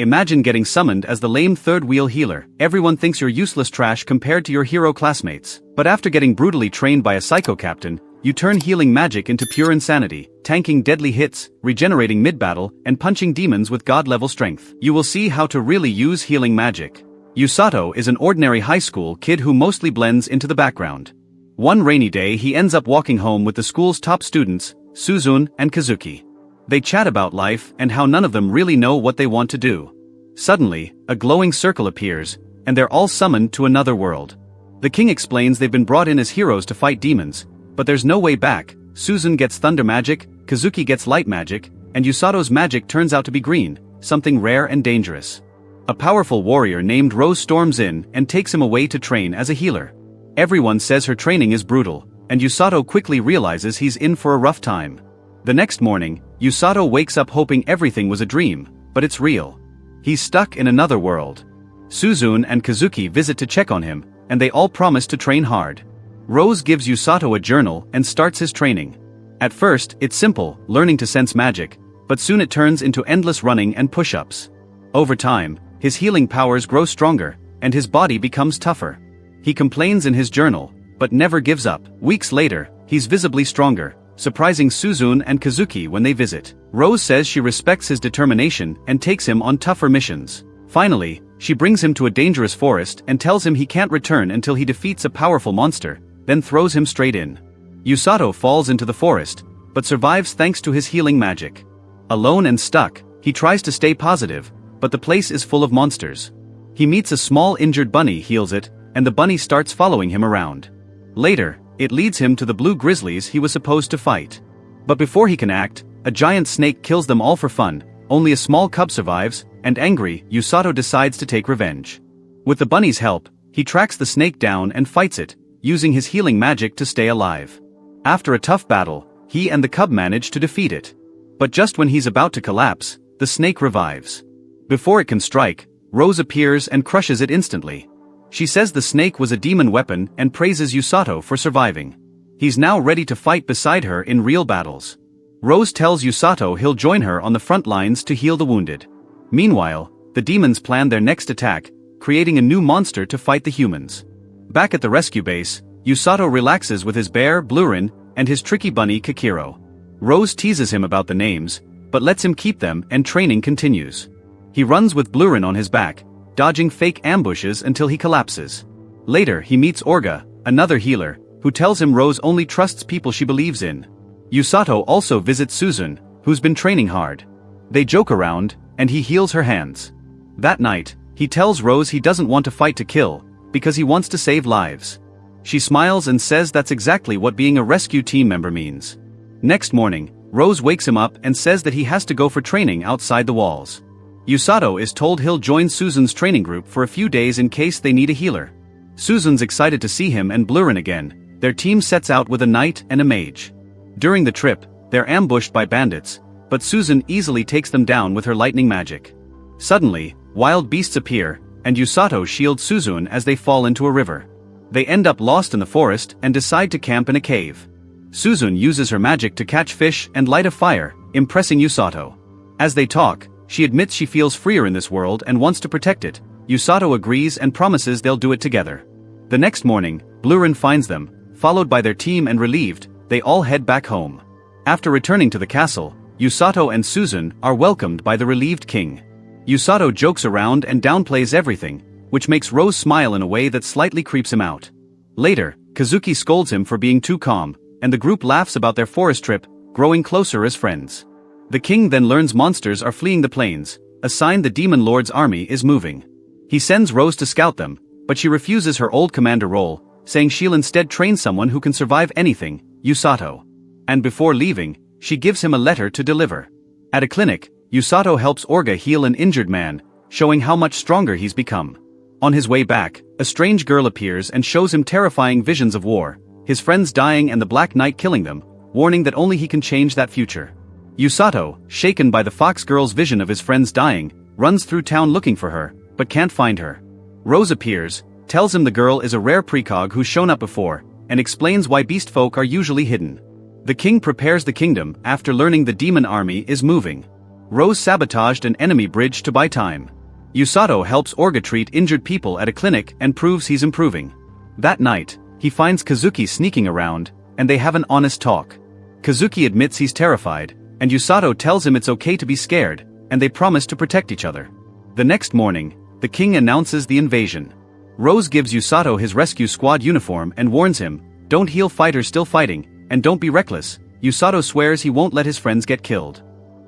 Imagine getting summoned as the lame third-wheel healer. Everyone thinks you're useless trash compared to your hero classmates. But after getting brutally trained by a psycho captain, you turn healing magic into pure insanity, tanking deadly hits, regenerating mid-battle, and punching demons with god-level strength. You will see how to really use healing magic. Usato is an ordinary high school kid who mostly blends into the background. One rainy day he ends up walking home with the school's top students, Suzune and Kazuki. They chat about life and how none of them really know what they want to do. Suddenly, a glowing circle appears, and they're all summoned to another world. The king explains they've been brought in as heroes to fight demons, but there's no way back. Suzune gets thunder magic, Kazuki gets light magic, and Usato's magic turns out to be green, something rare and dangerous. A powerful warrior named Rose storms in and takes him away to train as a healer. Everyone says her training is brutal, and Usato quickly realizes he's in for a rough time. The next morning, Usato wakes up hoping everything was a dream, but it's real. He's stuck in another world. Suzune and Kazuki visit to check on him, and they all promise to train hard. Rose gives Usato a journal and starts his training. At first, it's simple, learning to sense magic, but soon it turns into endless running and push-ups. Over time, his healing powers grow stronger, and his body becomes tougher. He complains in his journal, but never gives up. Weeks later, he's visibly stronger, surprising Suzune and Kazuki when they visit. Rose says she respects his determination and takes him on tougher missions. Finally, she brings him to a dangerous forest and tells him he can't return until he defeats a powerful monster, then throws him straight in. Usato falls into the forest, but survives thanks to his healing magic. Alone and stuck, he tries to stay positive, but the place is full of monsters. He meets a small injured bunny, heals it, and the bunny starts following him around. Later, it leads him to the blue grizzlies he was supposed to fight. But before he can act, a giant snake kills them all for fun, only a small cub survives, and angry, Usato decides to take revenge. With the bunny's help, he tracks the snake down and fights it, using his healing magic to stay alive. After a tough battle, he and the cub manage to defeat it. But just when he's about to collapse, the snake revives. Before it can strike, Rose appears and crushes it instantly. She says the snake was a demon weapon and praises Usato for surviving. He's now ready to fight beside her in real battles. Rose tells Usato he'll join her on the front lines to heal the wounded. Meanwhile, the demons plan their next attack, creating a new monster to fight the humans. Back at the rescue base, Usato relaxes with his bear, Blurin, and his tricky bunny, Kakiro. Rose teases him about the names, but lets him keep them and training continues. He runs with Blurin on his back, dodging fake ambushes until he collapses. Later he meets Orga, another healer, who tells him Rose only trusts people she believes in. Usato also visits Suzune, who's been training hard. They joke around, and he heals her hands. That night, he tells Rose he doesn't want to fight to kill, because he wants to save lives. She smiles and says that's exactly what being a rescue team member means. Next morning, Rose wakes him up and says that he has to go for training outside the walls. Usato is told he'll join Suzune's training group for a few days in case they need a healer. Suzune's excited to see him and Blurin again. Their team sets out with a knight and a mage. During the trip, they're ambushed by bandits, but Suzune easily takes them down with her lightning magic. Suddenly, wild beasts appear, and Usato shields Suzune as they fall into a river. They end up lost in the forest and decide to camp in a cave. Suzune uses her magic to catch fish and light a fire, impressing Usato. As they talk, she admits she feels freer in this world and wants to protect it. Usato agrees and promises they'll do it together. The next morning, Blurin finds them, followed by their team, and relieved, they all head back home. After returning to the castle, Usato and Suzune are welcomed by the relieved king. Usato jokes around and downplays everything, which makes Rose smile in a way that slightly creeps him out. Later, Kazuki scolds him for being too calm, and the group laughs about their forest trip, growing closer as friends. The king then learns monsters are fleeing the plains, a sign the demon lord's army is moving. He sends Rose to scout them, but she refuses her old commander role, saying she'll instead train someone who can survive anything, Usato. And before leaving, she gives him a letter to deliver. At a clinic, Usato helps Orga heal an injured man, showing how much stronger he's become. On his way back, a strange girl appears and shows him terrifying visions of war, his friends dying and the Black Knight killing them, warning that only he can change that future. Usato, shaken by the fox girl's vision of his friends dying, runs through town looking for her, but can't find her. Rose appears, tells him the girl is a rare precog who's shown up before, and explains why beast folk are usually hidden. The king prepares the kingdom after learning the demon army is moving. Rose sabotaged an enemy bridge to buy time. Usato helps Orga treat injured people at a clinic and proves he's improving. That night, he finds Kazuki sneaking around, and they have an honest talk. Kazuki admits he's terrified, and Usato tells him it's okay to be scared, and they promise to protect each other. The next morning, the king announces the invasion. Rose gives Usato his rescue squad uniform and warns him, "Don't heal fighters still fighting, and don't be reckless." Usato swears he won't let his friends get killed.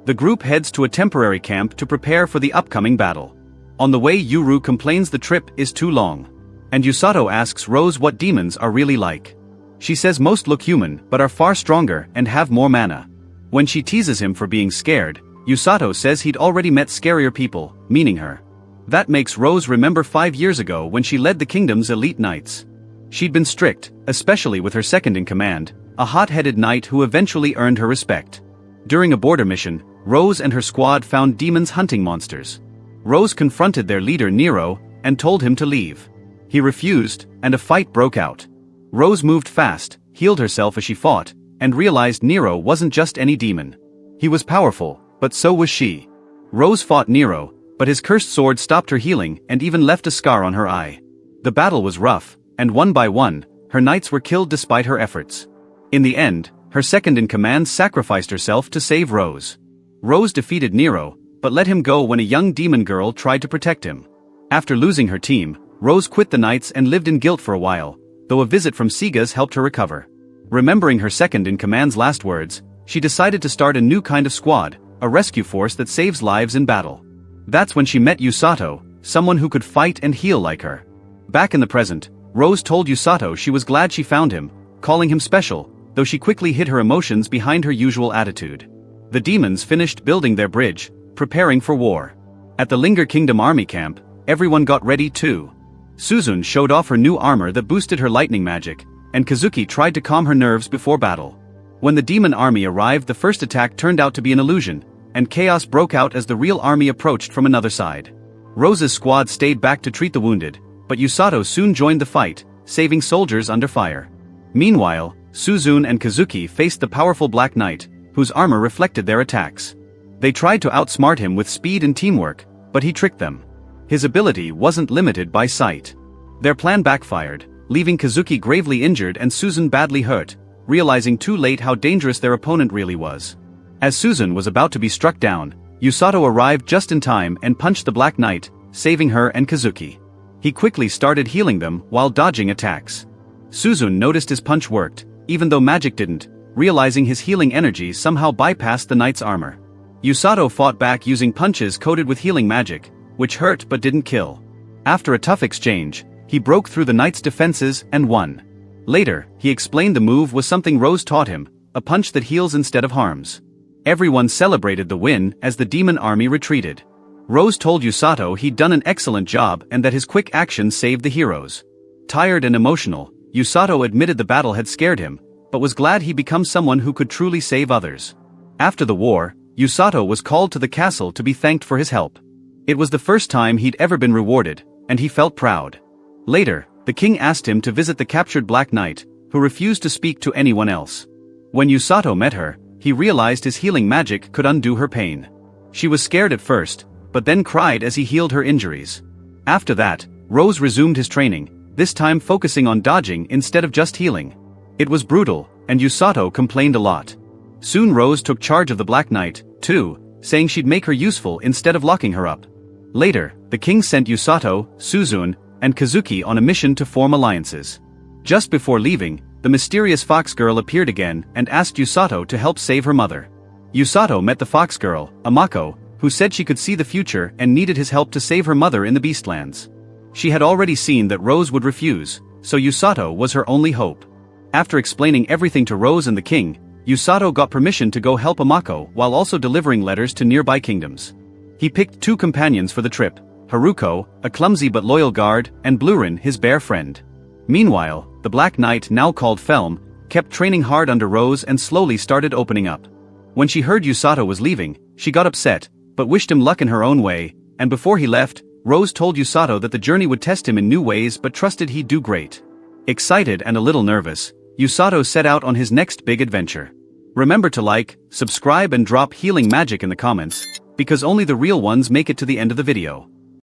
The group heads to a temporary camp to prepare for the upcoming battle. On the way, Yuru complains the trip is too long. And Usato asks Rose what demons are really like. She says most look human but are far stronger and have more mana. When she teases him for being scared, Usato says he'd already met scarier people, meaning her. That makes Rose remember 5 years ago when she led the kingdom's elite knights. She'd been strict, especially with her second-in-command, a hot-headed knight who eventually earned her respect. During a border mission, Rose and her squad found demons hunting monsters. Rose confronted their leader Nero and told him to leave. He refused, and a fight broke out. Rose moved fast, healed herself as she fought, and realized Nero wasn't just any demon. He was powerful, but so was she. Rose fought Nero, but his cursed sword stopped her healing and even left a scar on her eye. The battle was rough, and one by one, her knights were killed despite her efforts. In the end, her second-in-command sacrificed herself to save Rose. Rose defeated Nero, but let him go when a young demon girl tried to protect him. After losing her team, Rose quit the knights and lived in guilt for a while, though a visit from Sigas helped her recover. Remembering her second-in-command's last words, she decided to start a new kind of squad, a rescue force that saves lives in battle. That's when she met Usato, someone who could fight and heal like her. Back in the present, Rose told Usato she was glad she found him, calling him special, though she quickly hid her emotions behind her usual attitude. The demons finished building their bridge, preparing for war. At the Linger Kingdom army camp, everyone got ready too. Suzune showed off her new armor that boosted her lightning magic, and Kazuki tried to calm her nerves before battle. When the demon army arrived, the first attack turned out to be an illusion, and chaos broke out as the real army approached from another side. Rose's squad stayed back to treat the wounded, but Usato soon joined the fight, saving soldiers under fire. Meanwhile, Suzune and Kazuki faced the powerful Black Knight, whose armor reflected their attacks. They tried to outsmart him with speed and teamwork, but he tricked them. His ability wasn't limited by sight. Their plan backfired, leaving Kazuki gravely injured and Suzune badly hurt, realizing too late how dangerous their opponent really was. As Suzune was about to be struck down, Usato arrived just in time and punched the Black Knight, saving her and Kazuki. He quickly started healing them while dodging attacks. Suzune noticed his punch worked, even though magic didn't, realizing his healing energy somehow bypassed the knight's armor. Usato fought back using punches coated with healing magic, which hurt but didn't kill. After a tough exchange, he broke through the knight's defenses and won. Later, he explained the move was something Rose taught him, a punch that heals instead of harms. Everyone celebrated the win as the demon army retreated. Rose told Usato he'd done an excellent job and that his quick action saved the heroes. Tired and emotional, Usato admitted the battle had scared him, but was glad he'd become someone who could truly save others. After the war, Usato was called to the castle to be thanked for his help. It was the first time he'd ever been rewarded, and he felt proud. Later, the king asked him to visit the captured Black Knight, who refused to speak to anyone else. When Usato met her, he realized his healing magic could undo her pain. She was scared at first, but then cried as he healed her injuries. After that, Rose resumed his training, this time focusing on dodging instead of just healing. It was brutal, and Usato complained a lot. Soon Rose took charge of the Black Knight, too, saying she'd make her useful instead of locking her up. Later, the king sent Usato, Suzune, and Kazuki on a mission to form alliances. Just before leaving, the mysterious fox girl appeared again and asked Usato to help save her mother. Usato met the fox girl, Amako, who said she could see the future and needed his help to save her mother in the Beastlands. She had already seen that Rose would refuse, so Usato was her only hope. After explaining everything to Rose and the king, Usato got permission to go help Amako while also delivering letters to nearby kingdoms. He picked 2 companions for the trip, Haruko, a clumsy but loyal guard, and Blurin, his bear friend. Meanwhile, the Black Knight, now called Felm, kept training hard under Rose and slowly started opening up. When she heard Usato was leaving, she got upset, but wished him luck in her own way, and before he left, Rose told Usato that the journey would test him in new ways but trusted he'd do great. Excited and a little nervous, Usato set out on his next big adventure. Remember to like, subscribe and drop healing magic in the comments. because only the real ones make it to the end of the video.